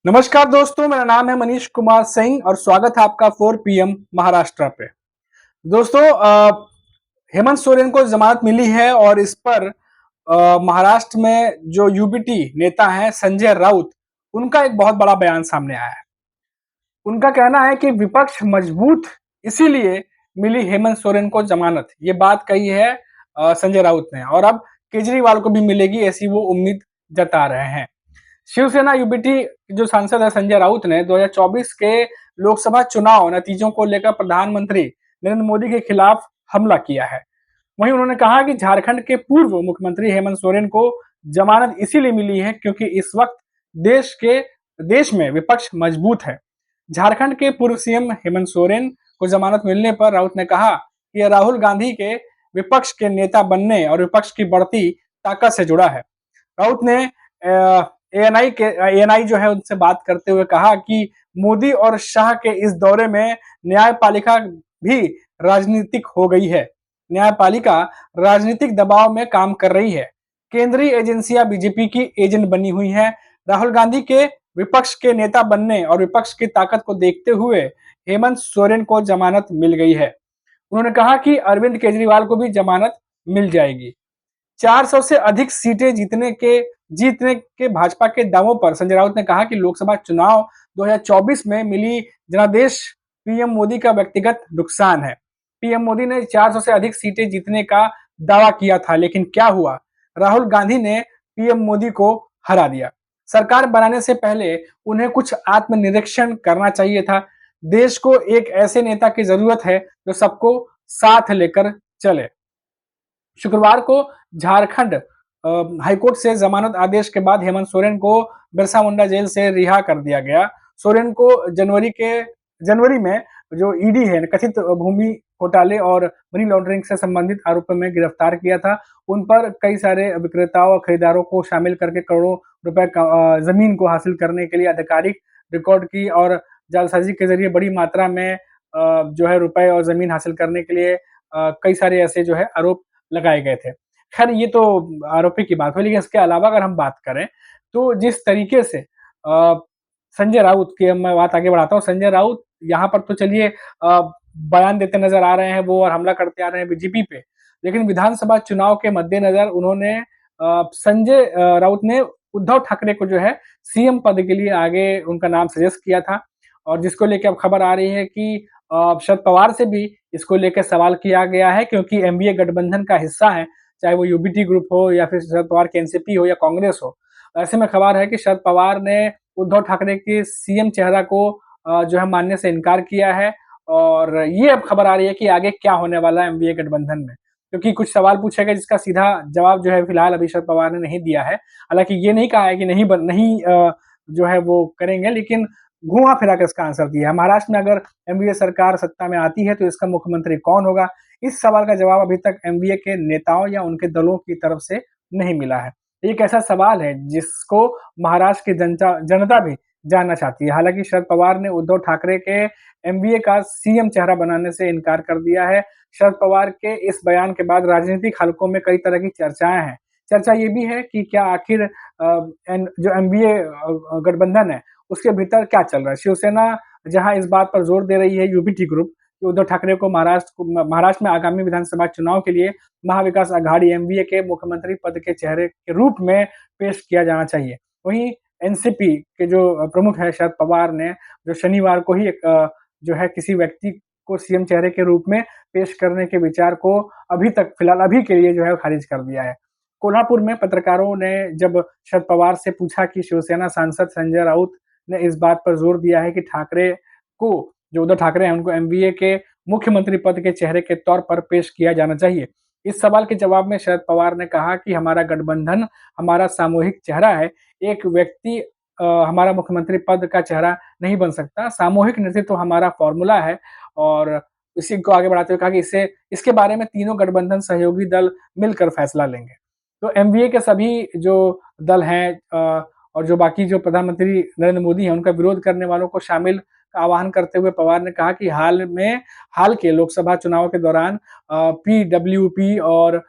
नमस्कार दोस्तों, मेरा नाम है मनीष कुमार सिंह और स्वागत है आपका 4 पीएम महाराष्ट्र पे। दोस्तों, हेमंत सोरेन को जमानत मिली है और इस पर महाराष्ट्र में जो यूबीटी नेता हैं संजय राउत, उनका एक बहुत बड़ा बयान सामने आया है। उनका कहना है कि विपक्ष मजबूत इसीलिए मिली हेमंत सोरेन को जमानत। ये बात कही है संजय राउत ने और अब केजरीवाल को भी मिलेगी ऐसी वो उम्मीद जता रहे हैं। शिवसेना यूबीटी जो सांसद है संजय राउत ने 2024 के लोकसभा चुनाव नतीजों को लेकर प्रधानमंत्री नरेंद्र मोदी के खिलाफ हमला किया है। वहीं उन्होंने कहा कि झारखंड के पूर्व मुख्यमंत्री हेमंत सोरेन को जमानत इसीलिए मिली है क्योंकि इस वक्त देश में विपक्ष मजबूत है। झारखंड के पूर्व सीएम हेमंत सोरेन को जमानत मिलने पर राउत ने कहा कि यह राहुल गांधी के विपक्ष के नेता बनने और विपक्ष की बढ़ती ताकत से जुड़ा है। राउत ने एएनआई जो है उनसे बात करते हुए कहा कि मोदी और शाह के इस दौरे में न्यायपालिका भी राजनीतिक हो गई है। न्यायपालिका राजनीतिक दबाव में काम कर रही है। केंद्रीय एजेंसियां बीजेपी की एजेंट बनी हुई हैं। राहुल गांधी के विपक्ष के नेता बनने और विपक्ष की ताकत को देखते हुए हेमंत सोरेन को जमानत मिल गई है। उन्होंने कहा कि अरविंद केजरीवाल को भी जमानत मिल जाएगी। 400 से अधिक सीटें जीतने के भाजपा के दावों पर संजय राउत ने कहा कि लोकसभा चुनाव 2024 में मिली जनादेश पीएम मोदी का व्यक्तिगत नुकसान है। पीएम मोदी ने 400 से अधिक सीटें जीतने का दावा किया था, लेकिन क्या हुआ? राहुल गांधी ने पीएम मोदी को हरा दिया। सरकार बनाने से पहले उन्हें कुछ आत्मनिरीक्षण करना चाहिए था। देश को एक ऐसे नेता की जरूरत है जो सबको साथ लेकर चले। शुक्रवार को झारखंड हाईकोर्ट से जमानत आदेश के बाद हेमंत सोरेन को बिरसा मुंडा जेल से रिहा कर दिया गया। सोरेन को जनवरी में जो ईडी है कथित भूमि घोटाले और मनी लॉन्ड्रिंग से संबंधित आरोपों में गिरफ्तार किया था। उन पर कई सारे विक्रेताओं और खरीदारों को शामिल करके करोड़ों रुपए जमीन को हासिल करने के लिए आधिकारिक रिकॉर्ड की और जालसाजी के जरिए बड़ी मात्रा में जो है रुपए और जमीन हासिल करने के लिए कई सारे ऐसे जो है आरोप लगाए गए थे। खैर ये तो आरोपी की बात हुई, लेकिन इसके अलावा अगर हम बात करें तो जिस तरीके से संजय राउत की मैं बात आगे बढ़ाता हूँ। संजय राउत यहाँ पर तो चलिए बयान देते नजर आ रहे हैं वो और हमला करते आ रहे हैं बीजेपी पे, लेकिन विधानसभा चुनाव के मद्देनजर उन्होंने संजय राउत ने उद्धव ठाकरे को जो है सीएम पद के लिए आगे उनका नाम सजेस्ट किया था और जिसको लेकर अब खबर आ रही है कि शरद पवार से भी इसको लेकर सवाल किया गया है क्योंकि एनडीए गठबंधन का हिस्सा है, चाहे वो यूबीटी ग्रुप हो या फिर शरद पवार की एनसीपी हो या कांग्रेस हो। ऐसे में खबर है कि शरद पवार ने उद्धव ठाकरे के सीएम चेहरा को जो है मानने से इनकार किया है और ये अब खबर आ रही है कि आगे क्या होने वाला है एनडीए गठबंधन में, क्योंकि कुछ सवाल पूछे गए जिसका सीधा जवाब जो है फिलहाल अभी शरद पवार ने नहीं दिया है। हालांकि ये नहीं कहा है कि नहीं जो है वो करेंगे, लेकिन घुमा फिरा कर इसका आंसर दिया है। महाराष्ट्र में अगर एनडीए सरकार सत्ता में आती है तो इसका मुख्यमंत्री कौन होगा? इस सवाल का जवाब अभी तक एनडीए के नेताओं या उनके दलों की तरफ से नहीं मिला है। एक ऐसा सवाल है जिसको महाराष्ट्र की जनता भी जानना चाहती है। हालांकि शरद पवार ने उद्धव ठाकरे के एनडीए का सीएम चेहरा बनाने से इनकार कर दिया है। शरद पवार के इस बयान के बाद राजनीतिक हलकों में कई तरह की चर्चाएं हैं। चर्चा ये भी है कि क्या आखिर जो एनडीए गठबंधन है उसके भीतर क्या चल रहा है। शिवसेना जहां इस बात पर जोर दे रही है यूबीटी ग्रुप कि उद्धव ठाकरे को महाराष्ट्र में आगामी विधानसभा चुनाव के लिए महाविकास अघाड़ी एनडीए के मुख्यमंत्री पद के चेहरे के रूप में पेश किया जाना चाहिए। वहीं एनसीपी के जो प्रमुख है शरद पवार ने जो शनिवार को ही एक जो है किसी व्यक्ति को सीएम चेहरे के रूप में पेश करने के विचार को अभी तक फिलहाल अभी के लिए जो है खारिज कर दिया है। कोल्हापुर में पत्रकारों ने जब शरद पवार से पूछा कि शिवसेना सांसद संजय राउत ने इस बात पर जोर दिया है कि ठाकरे को जो उद्धव ठाकरे हैं उनको एनडीए के मुख्यमंत्री पद के चेहरे के तौर पर पेश किया जाना चाहिए। इस सवाल के जवाब में शरद पवार ने कहा कि हमारा गठबंधन हमारा सामूहिक चेहरा है। एक व्यक्ति हमारा मुख्यमंत्री पद का चेहरा नहीं बन सकता। सामूहिक नेतृत्व हमारा फॉर्मूला है और इसी को आगे बढ़ाते हुए कहा कि इसके बारे में तीनों गठबंधन सहयोगी दल मिलकर फैसला लेंगे। तो एनडीए के सभी जो दल हैं और जो बाकी जो प्रधानमंत्री नरेंद्र मोदी हैं उनका विरोध करने वालों को शामिल का आह्वान करते हुए पवार ने कहा कि हाल के लोकसभा चुनाव के दौरान पीडब्ल्यूपी और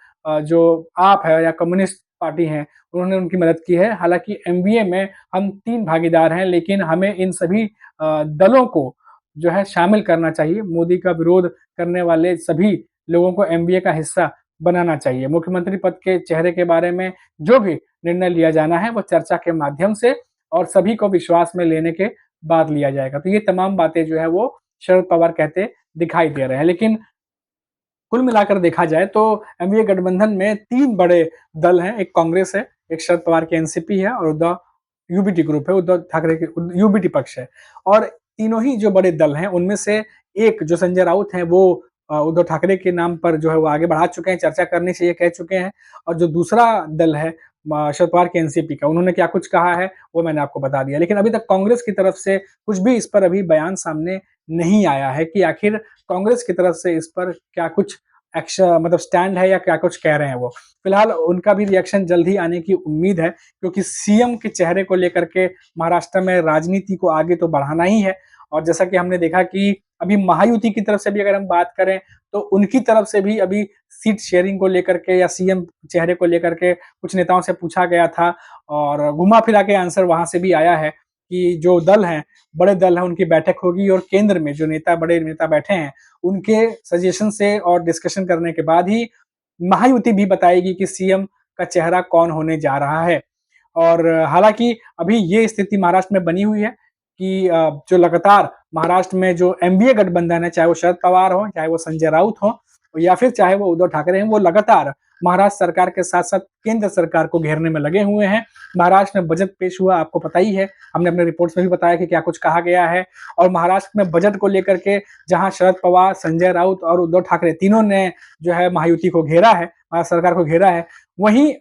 जो आप है या कम्युनिस्ट पार्टी हैं, उन्होंने उनकी मदद की है। हालाँकि एनडीए में हम 3 भागीदार हैं, लेकिन हमें इन सभी दलों को जो है शामिल करना चाहिए। मोदी का विरोध करने वाले सभी लोगों को एनडीए का हिस्सा बनाना चाहिए। मुख्यमंत्री पद के चेहरे के बारे में जो भी निर्णय लिया जाना है, वो चर्चा के माध्यम से और सभी को विश्वास में लेने के बाद लिया जाएगा। तो ये तमाम बातें जो है वो शरद पवार कहते दिखाई दे रहे हैं। लेकिन कुल मिलाकर देखा जाए तो एनडीए गठबंधन में 3 बड़े दल हैं, एक कांग्रेस है, एक शरद पवार की एनसीपी है और उद्धव यूबीटी ग्रुप है, उद्धव ठाकरे के यूबीटी पक्ष है। और तीनों ही जो बड़े दल हैं, उनमें से एक जो संजय राउत हैं, वो उद्धव ठाकरे के नाम पर जो है वो आगे बढ़ा चुके हैं, चर्चा करनी चाहिए कह चुके हैं। और जो दूसरा दल है शरद पवार की एनसीपी का, उन्होंने क्या कुछ कहा है, वो मैंने आपको बता दिया। लेकिन अभी तक कांग्रेस की तरफ से कुछ भी इस पर अभी बयान सामने नहीं आया है कि आखिर कांग्रेस की तरफ से इस पर क्या कुछ मतलब स्टैंड है या क्या कुछ कह रहे हैं वो। फिलहाल उनका भी रिएक्शन जल्द ही आने की उम्मीद है, क्योंकि सीएम के चेहरे को लेकर के महाराष्ट्र में राजनीति को आगे तो बढ़ाना ही है। और जैसा कि हमने देखा कि अभी महायुति की तरफ से भी अगर हम बात करें, तो उनकी तरफ से भी अभी सीट शेयरिंग को लेकर के या सीएम चेहरे को लेकर के कुछ नेताओं से पूछा गया था और घुमा फिरा के आंसर वहां से भी आया है कि जो दल हैं, बड़े दल हैं, उनकी बैठक होगी और केंद्र में जो बड़े नेता बैठे हैं, उनके सजेशन से और डिस्कशन करने के बाद ही महायुति भी बताएगी कि सीएम का चेहरा कौन होने जा रहा है। और हालांकि अभी ये स्थिति महाराष्ट्र में बनी हुई है कि जो लगातार महाराष्ट्र में जो एनडीए गठबंधन है, चाहे वो शरद पवार हो, चाहे वो संजय राउत हो या फिर चाहे वो उद्धव ठाकरे हैं, वो लगातार महाराष्ट्र सरकार के साथ साथ केंद्र सरकार को घेरने में लगे हुए हैं। महाराष्ट्र में बजट पेश हुआ, आपको पता ही है, हमने अपने रिपोर्ट्स में भी बताया कि क्या कुछ कहा गया है। और महाराष्ट्र में बजट को लेकर के जहां शरद पवार, संजय राउत और उद्धव ठाकरे तीनों ने जो है महायुति को घेरा है, महाराष्ट्र सरकार को घेरा है, वहीं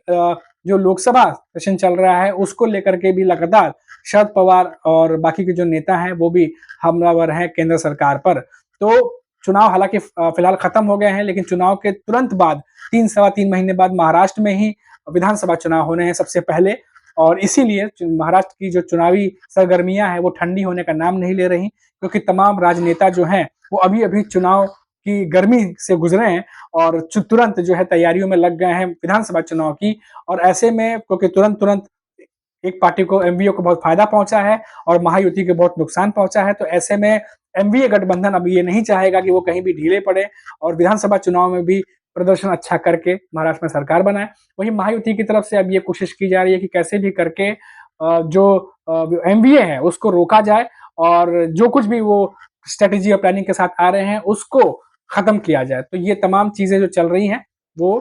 जो लोकसभा सेशन चल रहा है उसको लेकर के भी लगातार शरद पवार और बाकी के जो नेता हैं वो भी हमलावर हैं केंद्र सरकार पर। तो चुनाव हालांकि फिलहाल खत्म हो गए हैं, लेकिन चुनाव के तुरंत बाद 3 सवा 3 महीने बाद महाराष्ट्र में ही विधानसभा चुनाव होने हैं सबसे पहले। और इसीलिए महाराष्ट्र की जो चुनावी सरगर्मियां हैं वो ठंडी होने का नाम नहीं ले रही, क्योंकि तमाम राजनेता जो हैं वो अभी अभी चुनाव की गर्मी से गुजरे हैं और तुरंत जो है तैयारियों में लग गए हैं विधानसभा चुनाव की। और ऐसे में क्योंकि तुरंत तुरंत एक पार्टी को एमवीए को बहुत फायदा पहुंचा है और महायुति को बहुत नुकसान पहुंचा है, तो ऐसे में एमवीए गठबंधन अब ये नहीं चाहेगा कि वो कहीं भी ढीले पड़े और विधानसभा चुनाव में भी प्रदर्शन अच्छा करके महाराष्ट्र में सरकार बनाए। वहीं महायुति की तरफ से अब ये कोशिश की जा रही है कि कैसे भी करके जो एमवीए है उसको रोका जाए और जो कुछ भी वो स्ट्रेटेजी और प्लानिंग के साथ आ रहे हैं उसको खत्म किया जाए। तो ये तमाम चीजें जो चल रही हैं वो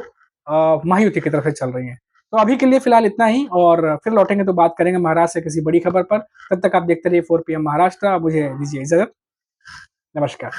महायुति की तरफ से चल रही हैं। तो अभी के लिए फिलहाल इतना ही और फिर लौटेंगे तो बात करेंगे महाराष्ट्र से किसी बड़ी खबर पर। तब तक आप देखते रहिए 4 PM महाराष्ट्र। मुझे दीजिए इजाजत। नमस्कार।